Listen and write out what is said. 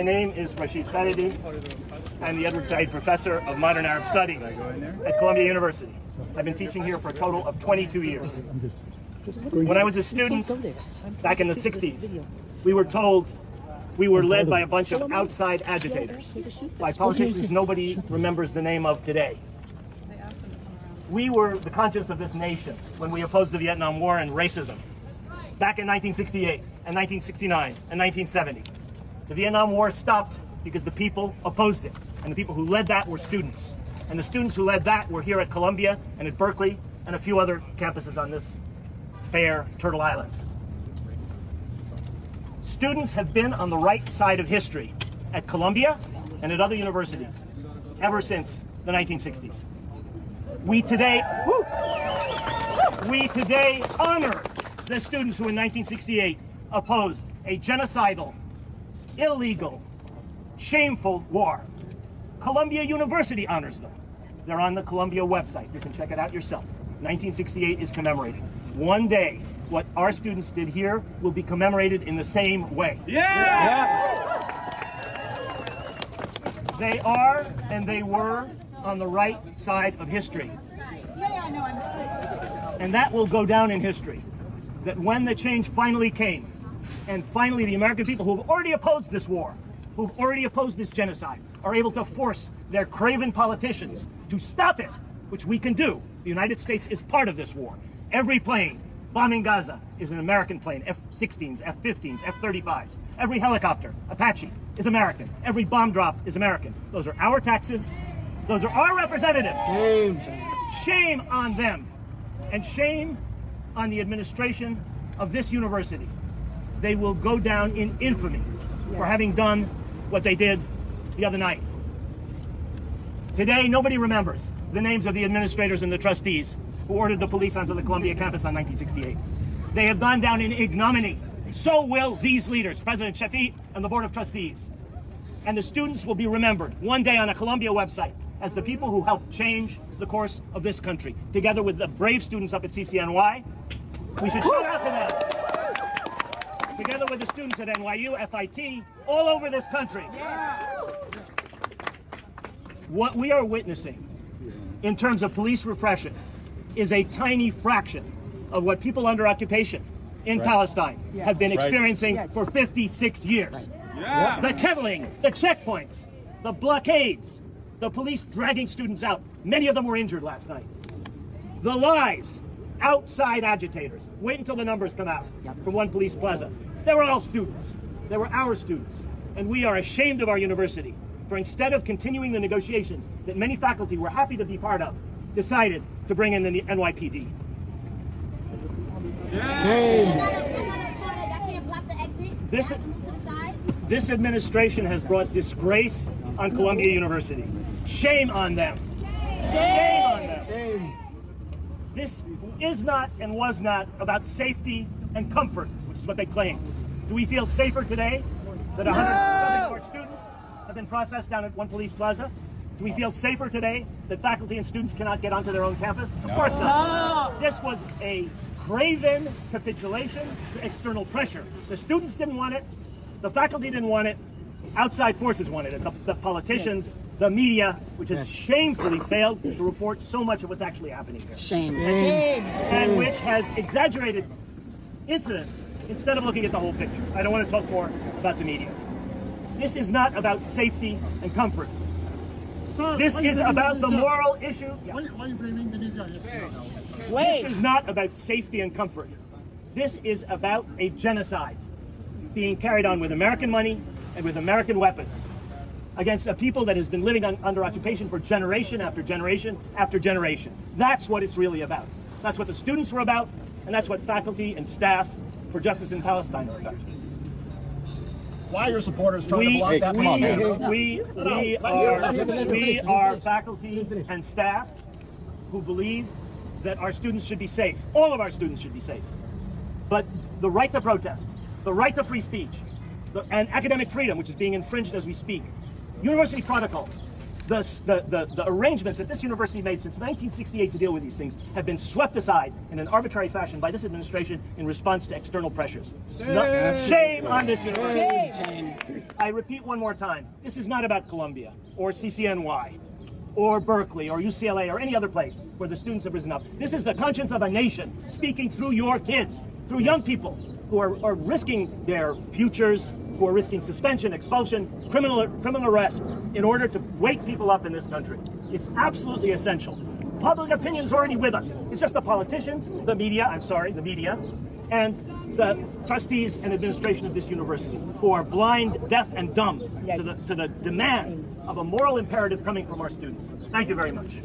My name is Rashid Faridhi. I'm the Edward Said Professor of Modern Arab Studies at Columbia University. I've been teaching here for a total of 22 years. When I was a student back in the 60s, we were told we were led by a bunch of outside agitators, by politicians nobody remembers the name of today. We were the conscience of this nation when we opposed the Vietnam War and racism back in 1968 and 1969 and 1970. The Vietnam War stopped because the people opposed it, and the people who led that were students. And the students who led that were here at Columbia and at Berkeley and a few other campuses on this fair Turtle Island. Students have been on the right side of history at Columbia and at other universities ever since the 1960s. We today honor the students who in 1968 opposed a genocidal, illegal, shameful war. Columbia University honors them. They're on the Columbia website. You can check it out yourself. 1968 is commemorated. One day, what our students did here will be commemorated in the same way. Yeah! They are and they were on the right side of history. And that will go down in history. That when the change finally came, and finally the American people who have already opposed this war, who've already opposed this genocide, are able to force their craven politicians to stop it, which we can do. The United States is part of this war. Every plane bombing Gaza is an American plane, F-16s, F-15s, F-35s. Every helicopter, Apache, is American. Every bomb drop is American. Those are our taxes. Those are our representatives. Shame on them. And shame on the administration of this university. They will go down in infamy for having done what they did the other night. Today, nobody remembers the names of the administrators and the trustees who ordered the police onto the Columbia campus on 1968. They have gone down in ignominy. So will these leaders, President Shafiq and the Board of Trustees. And the students will be remembered one day on a Columbia website as the people who helped change the course of this country. Together with the brave students up at CCNY, we should shout out to them. Together with the students at NYU, FIT, all over this country. What we are witnessing in terms of police repression is a tiny fraction of what people under occupation in Palestine have been experiencing for 56 years. The kettling, the checkpoints, the blockades, the police dragging students out. Many of them were injured last night. The lies, outside agitators. Wait until the numbers come out from One Police Plaza. They were all students. They were our students. And we are ashamed of our university for, instead of continuing the negotiations that many faculty were happy to be part of, decided to bring in the NYPD. This administration has brought disgrace on Columbia University. Shame on them. Shame on them. Shame. This is not and was not about safety and comfort, which is what they claimed. Do we feel safer today that 100% of our students have been processed down at One Police Plaza? Do we feel safer today that faculty and students cannot get onto their own campus? Of course not. This was a craven capitulation to external pressure. The students didn't want it. The faculty didn't want it. Outside forces wanted it. The politicians, the media, which has shamefully failed to report so much of what's actually happening here. Shame. And which has exaggerated incidents instead of looking at the whole picture. I don't want to talk more about the media. This is not about safety and comfort. Sir, this is about the moral issue. Why are you blaming the media? This is not about safety and comfort. This is about a genocide being carried on with American money and with American weapons against a people that has been living under occupation for generation after generation after generation. That's what it's really about. That's what the students were about, and that's what faculty and staff for Justice in Palestine are about. Why are your supporters trying to block that? We are faculty and staff who believe that our students should be safe. All of our students should be safe. But the right to protest, the right to free speech, and academic freedom, which is being infringed as we speak, university protocols, The arrangements that this university made since 1968 to deal with these things have been swept aside in an arbitrary fashion by this administration in response to external pressures. Shame on this university. Shame. I repeat one more time. This is not about Columbia or CCNY or Berkeley or UCLA or any other place where the students have risen up. This is the conscience of a nation speaking through your kids, through young people who are risking their futures, who are risking suspension, expulsion, criminal arrest in order to wake people up in this country. It's absolutely essential. Public opinion is already with us. It's just the politicians, the media, and the trustees and administration of this university who are blind, deaf, and dumb to the demand of a moral imperative coming from our students. Thank you very much.